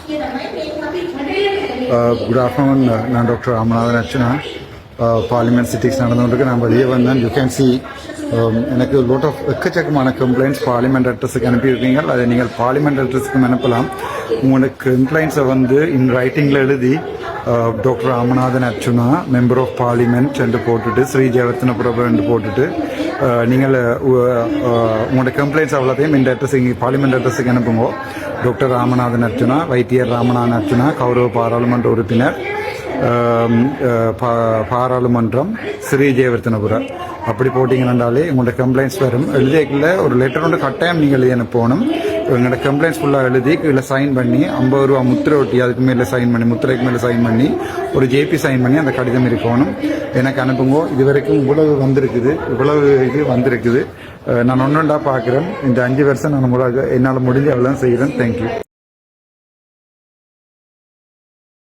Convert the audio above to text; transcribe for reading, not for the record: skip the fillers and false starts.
Good afternoon. நான் doctor Ramanathan Archana. Parliament sittings நடந்துகிட்டு நான் வெளியே வந்தேன். யூ கேன் சி எனக்கு லோட் ஆஃப் எக்கச்சக்கமான கம்ப்ளைண்ட்ஸ் பார்லிமெண்ட் அட்ரஸுக்கு அனுப்பியிருக்கீங்க. அதை நீங்கள் பார்லிமெண்ட் அட்ரஸுக்கு அனுப்பலாம். உங்களுக்கு கம்ப்ளைண்ட்ஸை வந்து இன் ரைட்டிங்கில் எழுதி doctor Ramanathan Archana member of parliament என்று போட்டுட்டு ஸ்ரீ ஜெயவர்த்தன பிரபு என்று போட்டுட்டு நீங்கள் உங்களோட கம்ப்ளைண்ட்ஸ் அவ்வளோத்தையும் இந்த அட்ரஸுக்கு பார்லிமெண்ட் அட்ரஸுக்கு அனுப்புங்க. டாக்டர் ராமநாதன் அர்ச்சனா, வைத்தியர் ராமநாதன் அர்ச்சனா, கௌரவ பாராளுமன்ற உறுப்பினர், பாராளுமன்றம், ஸ்ரீ ஜெயவர்த்தனபுரம் அப்படி போட்டிங்கன்னாலே உங்களோட கம்ப்ளைண்ட்ஸ் வரும். எழுதியக்குள்ள ஒரு லெட்டர் ஒன்று கட்டாயம் நீங்கள் எழுதி அனுப்பணும். எங்களோட கம்ப்ளைண்ட்ஸ் ஃபுல்லாக எழுதி கீழே சைன் பண்ணி 50 ரூபா முத்திரை ஒட்டி அதுக்கு மேலே சைன் பண்ணி முத்திரைக்கு மேலே சைன் பண்ணி ஒரு ஜேபி சைன் பண்ணி அந்த கடிதம் இருக்கணும். எனக்கு அனுப்புங்க. இது வரைக்கும் இவ்வளவு வந்திருக்குது. நான் ஒன்றுண்டா பார்க்குறேன். இந்த 5 வருஷம் நான் என்னால் முடிஞ்ச அவ்வளோ செய்கிறேன். தேங்க்யூ.